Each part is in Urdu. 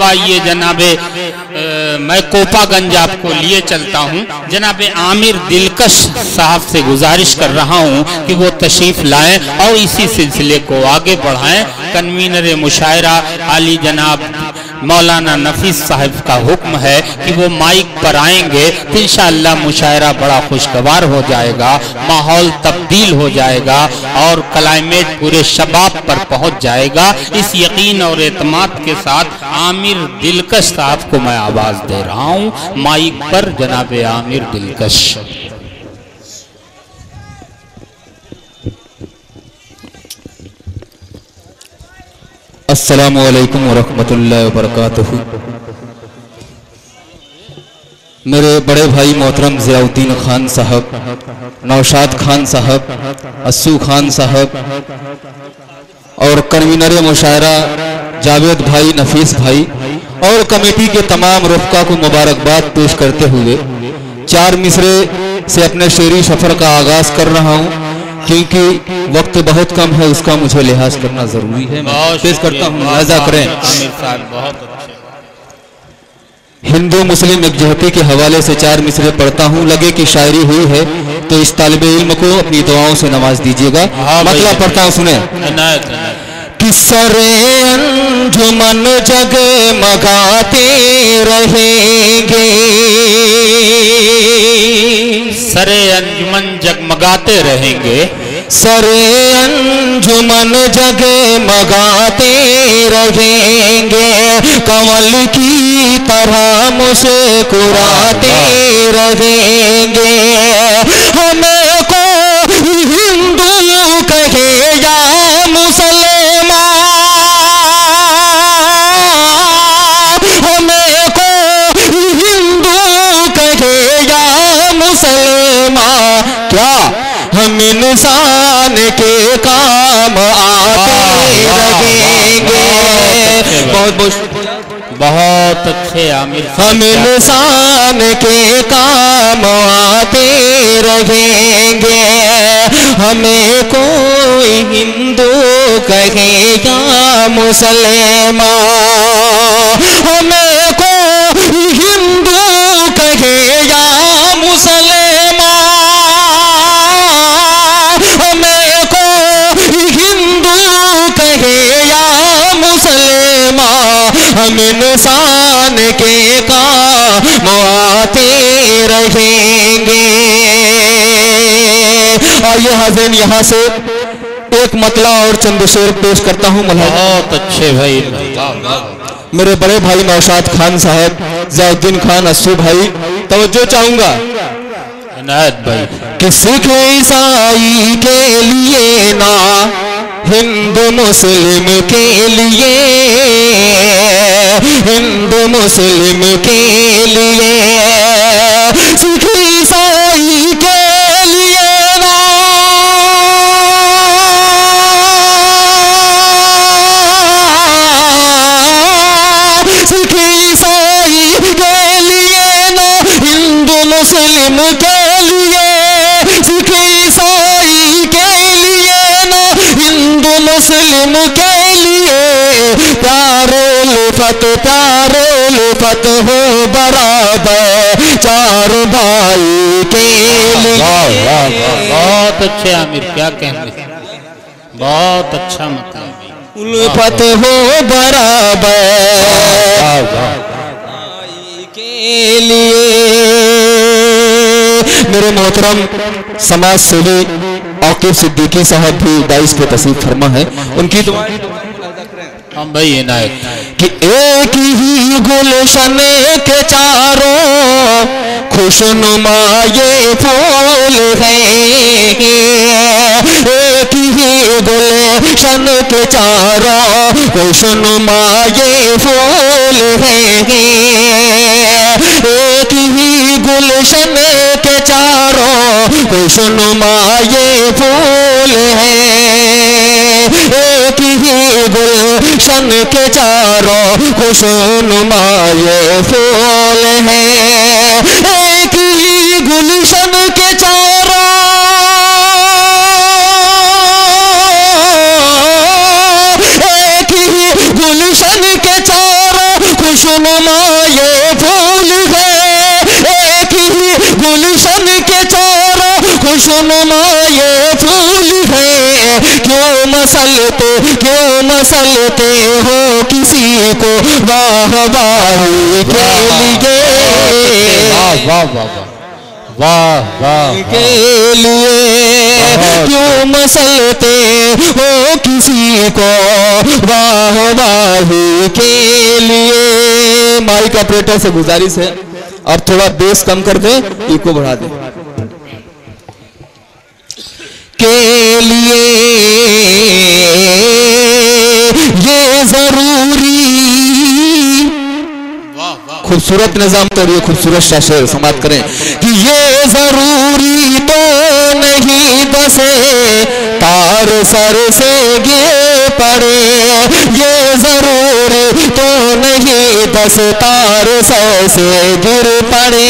آئیے جناب میں کوپا گنج آپ کو لیے چلتا ہوں. جناب عامر دلکش صاحب سے گزارش کر رہا ہوں کہ وہ تشریف لائیں اور اسی سلسلے کو آگے بڑھائیں. کنوینر مشاعرہ عالی جناب مولانا نفیس صاحب کا حکم ہے کہ وہ مائک پر آئیں گے تو انشاءاللہ مشاعرہ بڑا خوشگوار ہو جائے گا, ماحول تبدیل ہو جائے گا اور کلائمیٹ پورے شباب پر پہنچ جائے گا. اس یقین اور اعتماد کے ساتھ عامر دلکش صاحب کو میں آواز دے رہا ہوں. مائک پر جناب عامر دلکش. السلام علیکم ورحمۃ اللہ وبرکاتہ. میرے بڑے بھائی محترم ضیاء الدین خان صاحب, نوشاد خان صاحب, اسو خان صاحب اور کنوینر مشاعرہ جاوید بھائی, نفیس بھائی اور کمیٹی کے تمام رفقا کو مبارکباد پیش کرتے ہوئے 4 مصرے سے اپنے شعری سفر کا آغاز کر رہا ہوں کیونکہ وقت بہت کم ہے, اس کا مجھے لحاظ کرنا ضروری ہے. میں پیش کرتا ہوں, لہذا کریں. ہندو مسلم یکجہتی کے حوالے سے 4 مصرے پڑھتا ہوں. لگے کہ شاعری ہوئی ہے تو اس طالب علم کو اپنی دعاؤں سے نواز دیجیے گا. مطلب پڑھتا ہوں, سنیں. کہ سر انجمن جگمگاتے رہیں گے, سر انجمن جگمگاتے رہیں گے, سر انجمن جگمگاتے رہیں گے, کنول کی طرح مسکراتے رہیں گے. ہمیں کو ہندو کہے یا مسلمان, ہمیں کو ہندو کہے یا مسلمان, کیا ہم انسان کے کام آتے رہیں گے. بہت اچھے عامر. ہم انسان کے کام آتے رہیں گے. ہمیں کوئی ہندو کہے یا مسلمان, ہمیں کوئی ہندو کہے یا مسلمان, ہمیں کوئی ہندو کہے یا مسلمان, ہم انسان کے کام آتے رہیں گے. آئیے حاضرین, یہاں سے ایک مطلع اور چند شعر پیش کرتا ہوں. بہت اچھے بھائی. میرے بڑے بھائی نوشاد خان صاحب, ضیاء الدین خان, اسو بھائی, توجہ چاہوں گا. عنایت بھائی. کہ سکھ عیسائی کے لیے نا ہندو مسلم کے لیے, ہندو مسلم کے لیے, سکھ عیسائی کے لیے نا, سکھ عیسائی کے لیے نا ہندو مسلم کے لیے, سکھ عیسائی کے لیے نا ہندو مسلم کے لیے, پیار الفت ہو برابر 4 بھائی کے لیے. بہت اچھے عامر, کیا کہنے, بہت اچھا مطلب. الفت ہو برابر بھائی کے لیے. میرے محترم سماج سیوی عاقب صدیقی صاحب بھی 22 پہ تشریف فرما ہے, ان کی دعائیں ہم بھائی عنایت. کہ ایک ہی گلشن کے چاروں خوشنما یہ پھول ہیں, ایک ہی گلشن کے چاروں خوشنما یہ پھول ہیں, ایک ہی گلشن کے چاروں خوشنما یہ پھول ہیں, ایک ہی گلشن کے چاروں خوشنما یہ پھول ہیں, ایک ہی گلشن کے چاروں, ایک ہی گلشن کے چاروں خوشنما یہ پھول ہے ایک ہی گلشن کے چاروں خوشنما یہ پھول ہے کیوں مسلتے ہو کسی کو واہ واہی کے لیے واہ واہ کے لیے کیوں مسلتے ہو کسی کو واہ واہی کے لیے. مائک آپریٹر سے گزارش ہے آپ تھوڑا بیس کم کر دیں ایکو بڑھا دیں. کے لیے یہ ضروری خوبصورت نظام تو یہ خوبصورت شاشر سماعت کریں کہ یہ ضروری تو نہیں بسے تار سر سے گر پڑے یہ ضروری تو نہیں بس تار سر سے گر پڑے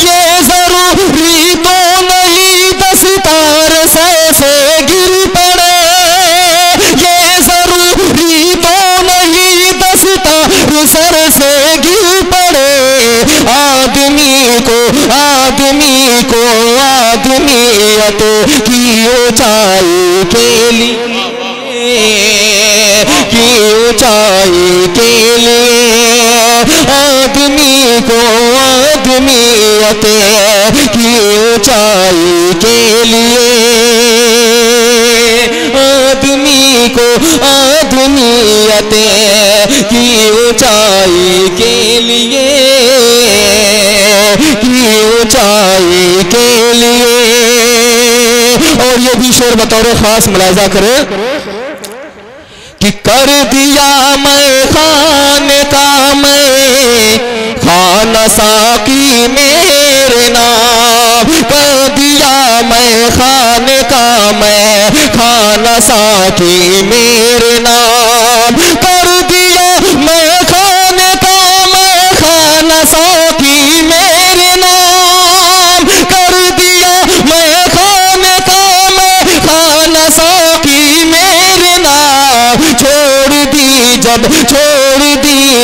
یہ ضروری تو نہیں بس تار سر سے گر پڑے یہ ضروری تو نہیں بس تار سر سے گر پڑے آدمیت کی اونچائی کے لیے آدمی کو آدمیت کی اونچائی کے لیے آدمی کو آدمیت کی اونچائی کے لیے اور یہ بھی شعر بطور خاص ملاحظہ کریں کہ کر دیا میں خانے کا میں خانہ ساقی میرے نام کر دیا میں خانے کا میں خانہ ساقی میرے نام کر دیا میں خانے کا میں خانہ ساقی میرے نام کر دیا میں خانے کا میں خانہ ساقی میرے نام چھوڑ دی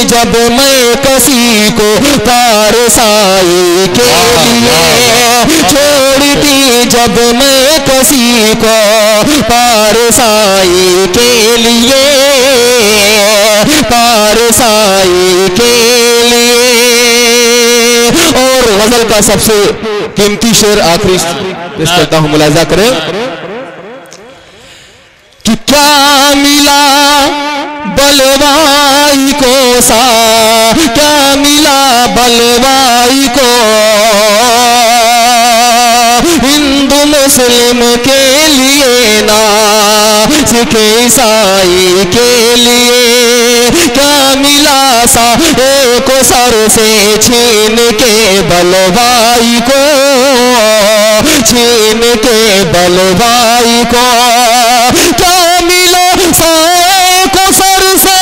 جب میں کسی کو پارسائی کے لیے چھوڑ دی جب میں کسی کو پارسائی کے لیے اور غزل کا سب سے قیمتی شعر آخری پیش کرتا ہوں ملاحظہ کریں کہ کیا ملا بلوائی کو کیا ملا بلوائی کو ہندو مسلم کے لیے سکھ عیسائی کے لیے کیا ملا کو سر سے چھین کے بلوائی کو چھین کے بلوائی کو کیا ملا کو سر سے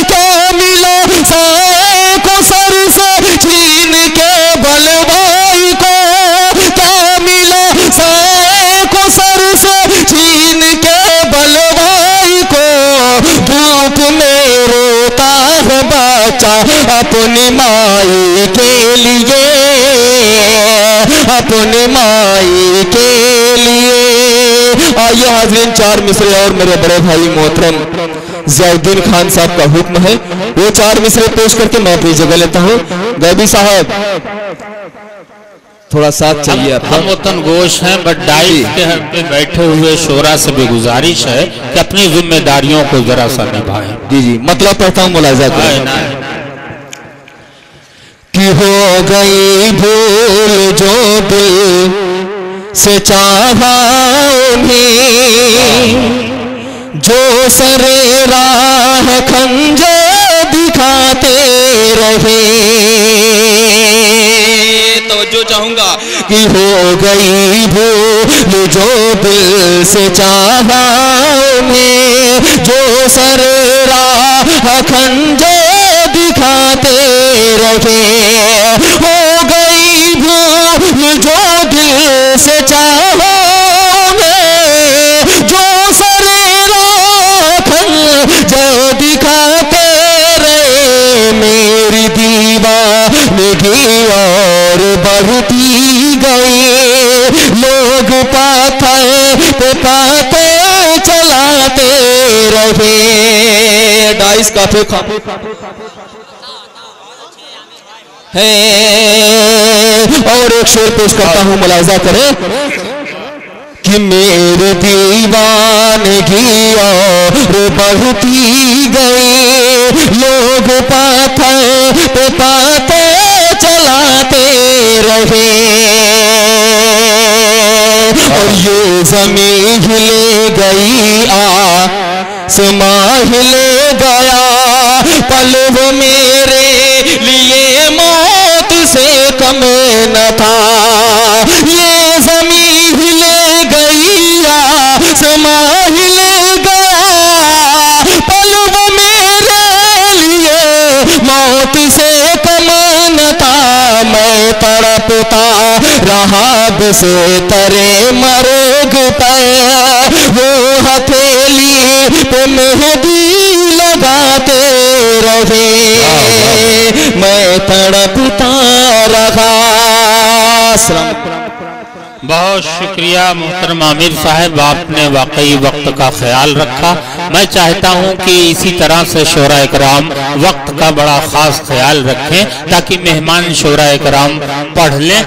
کیا ملا کو سر سے چھین کے بلوائی کو کیا ملا کو سر سے چھین کے بلوائی کو دھوپ میں روتا ہے بچہ اپنی مائی کے لیے اپنی مائی کے لیے. آئیے حاضرین چار مصرے اور میرے بڑے بھائی محترم ضیاء الدین خان صاحب کا حکم ہے وہ چار مصرے پیش کر کے میں اپنی جگہ لیتا ہوں. غیبی صاحب تھوڑا ساتھ چاہیے آپ ہم وطن گوش ہیں بٹ ڈائز کے پہ بیٹھے ہوئے شورا سے بھی گزارش ہے کہ اپنی ذمہ داریوں کو ذرا سا نبھائیں. جی مطلب پڑھتا ہوں ملاحظہ کریں کہ ہو گئی بھول جو دل سے چاہا انہیں جو سرے راہ کھنجے دکھاتے رہے. توجہ چاہوں گا کہ ہو گئی بھول جو دل سے چاہا انہیں جو سرے راہ کھنجے دکھاتے رہے. ہو گئی بھول جو دل سے چاہا انہیں جو اس کافی ہے اور ایک شعر پیش کرتا ہوں، ملاحظہ کریں کہ میرے دیوانگی اور بڑھتی گئی، لوگ پاتھر پہ پاتے چلاتے رہے، اور یہ زمین ہلے گئی آسماں ہلے گیا، پل وہ میرے لیے موت سے کم نہ تھا، یہ زمین ہلے گئی آسماں ہلے گیا، پل وہ میرے لیے موت سے کم نہ تھا، میں تڑپتا رہا بسے ترے مرگ پر، وہ ہتھیلی پہ مہندی لگاتے رہے، میں تڑپتا رہا۔ بہت شکریہ محترم عامر صاحب، آپ نے واقعی وقت کا خیال رکھا۔ میں چاہتا ہوں کہ اسی طرح سے شعراء اکرام وقت کا بڑا خاص خیال رکھیں تاکہ مہمان شعراء اکرام پڑھ لیں۔